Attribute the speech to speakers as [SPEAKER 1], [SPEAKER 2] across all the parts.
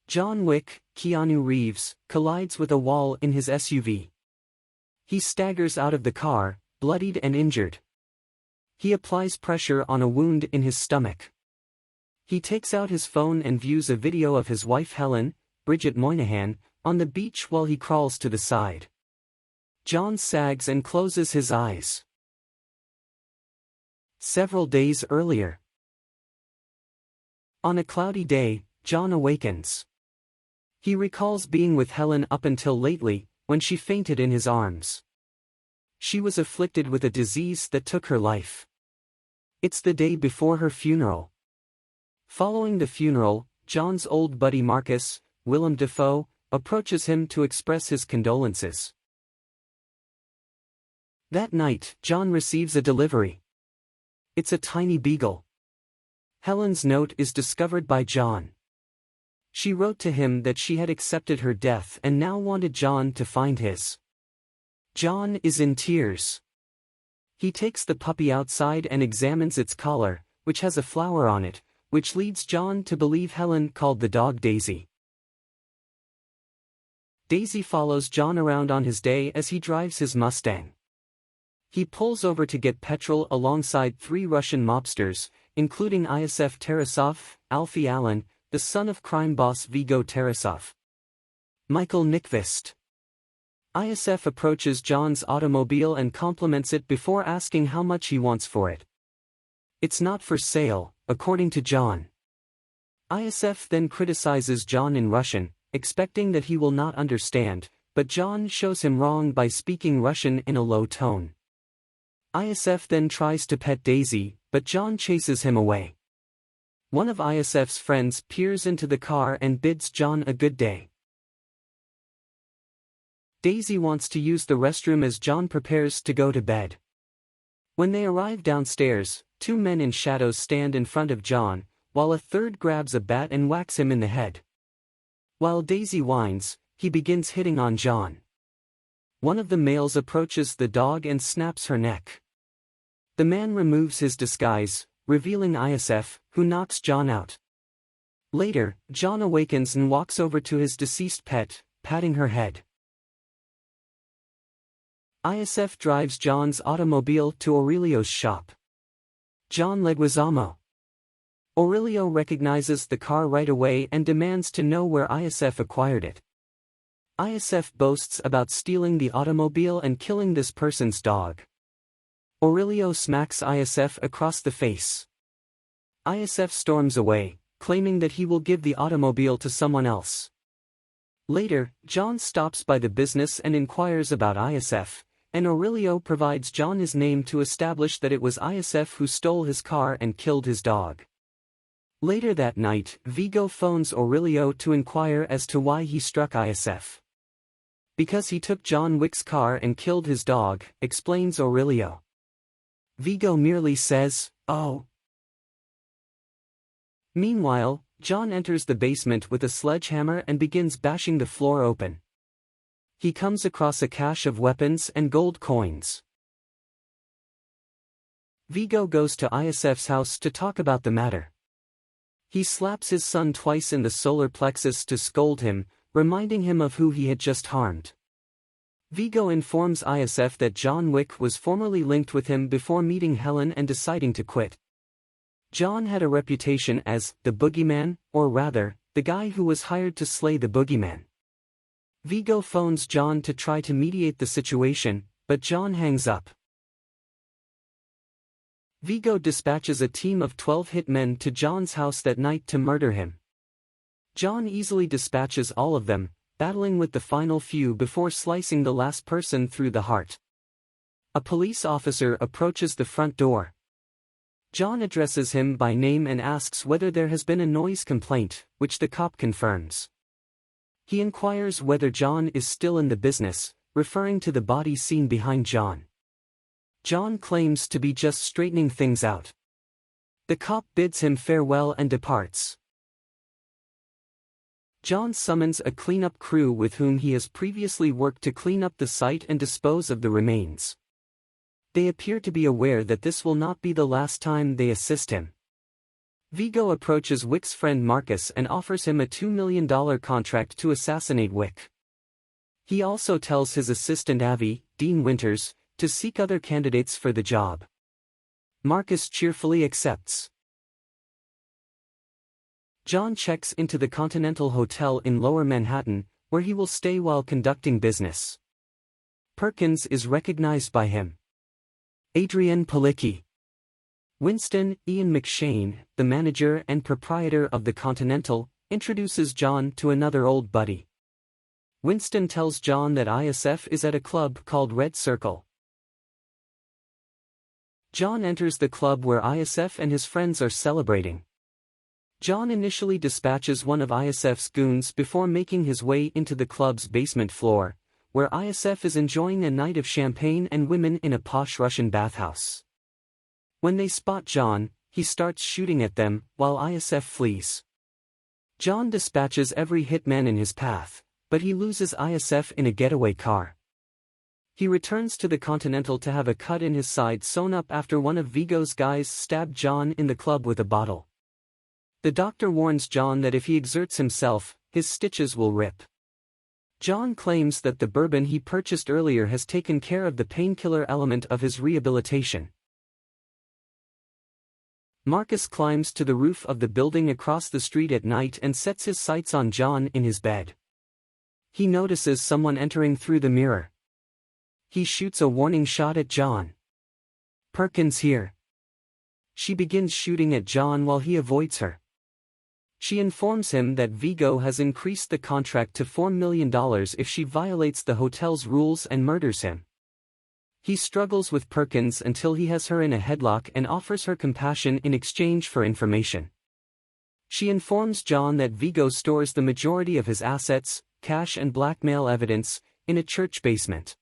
[SPEAKER 1] John Wick, Keanu Reeves, collides with a wall in his SUV. He staggers out of the car, bloodied and injured. He applies pressure on a wound in his stomach. He takes out his phone and views a video of his wife Helen, Bridget Moynihan, on the beach while he crawls to the side. John sags and closes his eyes. Several days earlier. On a cloudy day, John awakens. He recalls being with Helen up until lately, when she fainted in his arms. She was afflicted with a disease that took her life. It's the day before her funeral. Following the funeral, John's old buddy Marcus, Willem Dafoe, approaches him to express his condolences. That night, John receives a delivery. It's a tiny beagle. Helen's note is discovered by John. She wrote to him that she had accepted her death and now wanted John to find his. John is in tears. He takes the puppy outside and examines its collar, which has a flower on it, which leads John to believe Helen called the dog Daisy. Daisy follows John around on his day as he drives his Mustang. He pulls over to get petrol alongside 3 Russian mobsters, including Iosif Tarasov, Alfie Allen, the son of crime boss Viggo Tarasov. Michael Nyqvist. Iosif approaches John's automobile and compliments it before asking how much he wants for it. It's not for sale, according to John. Iosif then criticizes John in Russian, expecting that he will not understand, but John shows him wrong by speaking Russian in a low tone. Iosif then tries to pet Daisy, but John chases him away. One of Iosif's friends peers into the car and bids John a good day. Daisy wants to use the restroom as John prepares to go to bed. When they arrive downstairs, 2 men in shadows stand in front of John, while a third grabs a bat and whacks him in the head. While Daisy whines, he begins hitting on John. One of the males approaches the dog and snaps her neck. The man removes his disguise, revealing Iosif, who knocks John out. Later, John awakens and walks over to his deceased pet, patting her head. Iosif drives John's automobile to Aurelio's shop. John Leguizamo. Aurelio recognizes the car right away and demands to know where Iosif acquired it. Iosif boasts about stealing the automobile and killing this person's dog. Aurelio smacks Iosif across the face. Iosif storms away, claiming that he will give the automobile to someone else. Later, John stops by the business and inquires about Iosif, and Aurelio provides John his name to establish that it was Iosif who stole his car and killed his dog. Later that night, Viggo phones Aurelio to inquire as to why he struck Iosif. Because he took John Wick's car and killed his dog, explains Aurelio. Viggo merely says, "Oh." Meanwhile, John enters the basement with a sledgehammer and begins bashing the floor open. He comes across a cache of weapons and gold coins. Viggo goes to Iosif's house to talk about the matter. He slaps his son twice in the solar plexus to scold him, reminding him of who he had just harmed. Viggo informs Iosif that John Wick was formerly linked with him before meeting Helen and deciding to quit. John had a reputation as the boogeyman, or rather, the guy who was hired to slay the boogeyman. Viggo phones John to try to mediate the situation, but John hangs up. Viggo dispatches a team of 12 hitmen to John's house that night to murder him. John easily dispatches all of them, battling with the final few before slicing the last person through the heart. A police officer approaches the front door. John addresses him by name and asks whether there has been a noise complaint, which the cop confirms. He inquires whether John is still in the business, referring to the body seen behind John. John claims to be just straightening things out. The cop bids him farewell and departs. John summons a cleanup crew with whom he has previously worked to clean up the site and dispose of the remains. They appear to be aware that this will not be the last time they assist him. Vigo approaches Wick's friend Marcus and offers him a $2 million contract to assassinate Wick. He also tells his assistant Avi, Dean Winters, to seek other candidates for the job. Marcus cheerfully accepts. John checks into the Continental Hotel in Lower Manhattan, where he will stay while conducting business. Perkins is recognized by him. Adrian Palicki. Winston, Ian McShane, the manager and proprietor of the Continental, introduces John to another old buddy. Winston tells John that ISF is at a club called Red Circle. John enters the club where ISF and his friends are celebrating. John initially dispatches one of ISF's goons before making his way into the club's basement floor, where ISF is enjoying a night of champagne and women in a posh Russian bathhouse. When they spot John, he starts shooting at them, while ISF flees. John dispatches every hitman in his path, but he loses ISF in a getaway car. He returns to the Continental to have a cut in his side sewn up after one of Vigo's guys stabbed John in the club with a bottle. The doctor warns John that if he exerts himself, his stitches will rip. John claims that the bourbon he purchased earlier has taken care of the painkiller element of his rehabilitation. Marcus climbs to the roof of the building across the street at night and sets his sights on John in his bed. He notices someone entering through the mirror. He shoots a warning shot at John. "Perkins here." She begins shooting at John while he avoids her. She informs him that Vigo has increased the contract to $4 million if she violates the hotel's rules and murders him. He struggles with Perkins until he has her in a headlock and offers her compassion in exchange for information. She informs John that Vigo stores the majority of his assets, cash and blackmail evidence, in a church basement.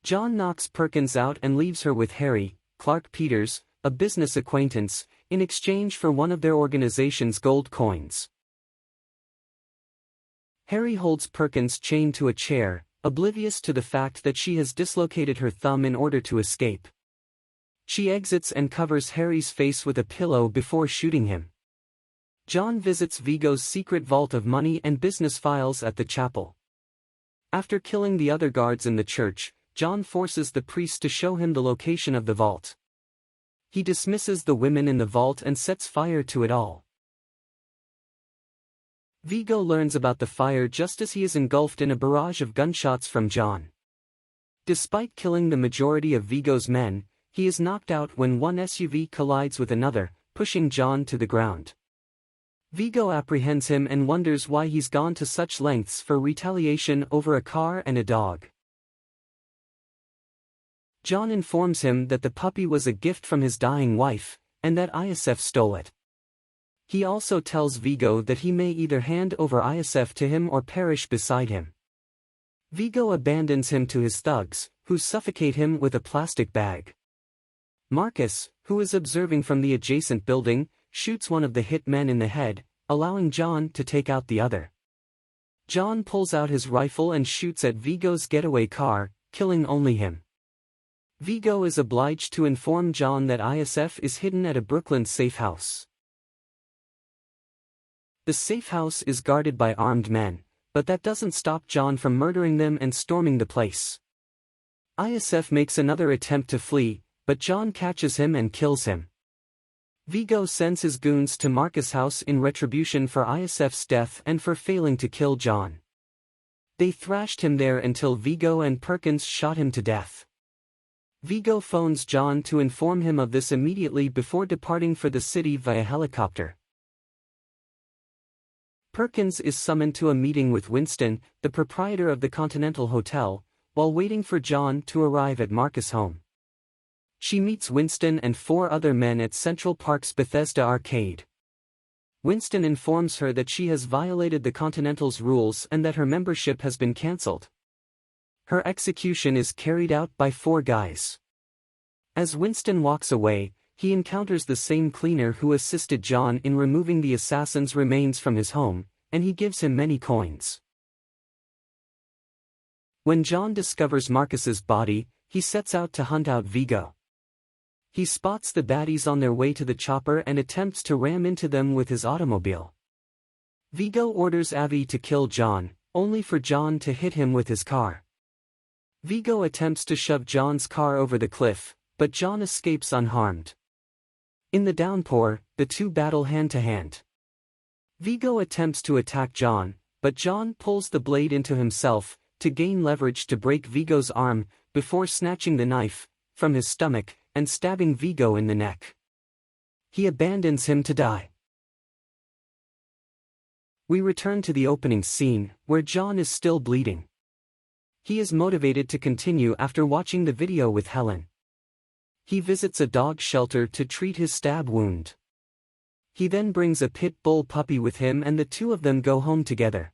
[SPEAKER 1] John knocks Perkins out and leaves her with Harry, Clark Peters, a business acquaintance, in exchange for one of their organization's gold coins. Harry holds Perkins chained to a chair, oblivious to the fact that she has dislocated her thumb in order to escape. She exits and covers Harry's face with a pillow before shooting him. John visits Vigo's secret vault of money and business files at the chapel. After killing the other guards in the church, John forces the priest to show him the location of the vault. He dismisses the women in the vault and sets fire to it all. Vigo learns about the fire just as he is engulfed in a barrage of gunshots from John. Despite killing the majority of Vigo's men, he is knocked out when one SUV collides with another, pushing John to the ground. Vigo apprehends him and wonders why he's gone to such lengths for retaliation over a car and a dog. John informs him that the puppy was a gift from his dying wife, and that ISF stole it. He also tells Vigo that he may either hand over ISF to him or perish beside him. Vigo abandons him to his thugs, who suffocate him with a plastic bag. Marcus, who is observing from the adjacent building, shoots one of the hit men in the head, allowing John to take out the other. John pulls out his rifle and shoots at Vigo's getaway car, killing only him. Vigo is obliged to inform John that ISF is hidden at a Brooklyn safe house. The safe house is guarded by armed men, but that doesn't stop John from murdering them and storming the place. ISF makes another attempt to flee, but John catches him and kills him. Vigo sends his goons to Marcus' house in retribution for ISF's death and for failing to kill John. They thrashed him there until Vigo and Perkins shot him to death. Vigo phones John to inform him of this immediately before departing for the city via helicopter. Perkins is summoned to a meeting with Winston, the proprietor of the Continental Hotel, while waiting for John to arrive at Marcus' home. She meets Winston and 4 other men at Central Park's Bethesda Arcade. Winston informs her that she has violated the Continental's rules and that her membership has been cancelled. Her execution is carried out by 4 guys. As Winston walks away, he encounters the same cleaner who assisted John in removing the assassin's remains from his home, and he gives him many coins. When John discovers Marcus's body, he sets out to hunt out Vigo. He spots the baddies on their way to the chopper and attempts to ram into them with his automobile. Vigo orders Avi to kill John, only for John to hit him with his car. Vigo attempts to shove John's car over the cliff, but John escapes unharmed. In the downpour, the two battle hand-to-hand. Vigo attempts to attack John, but John pulls the blade into himself, to gain leverage to break Vigo's arm, before snatching the knife from his stomach and stabbing Vigo in the neck. He abandons him to die. We return to the opening scene, where John is still bleeding. He is motivated to continue after watching the video with Helen. He visits a dog shelter to treat his stab wound. He then brings a pit bull puppy with him and the two of them go home together.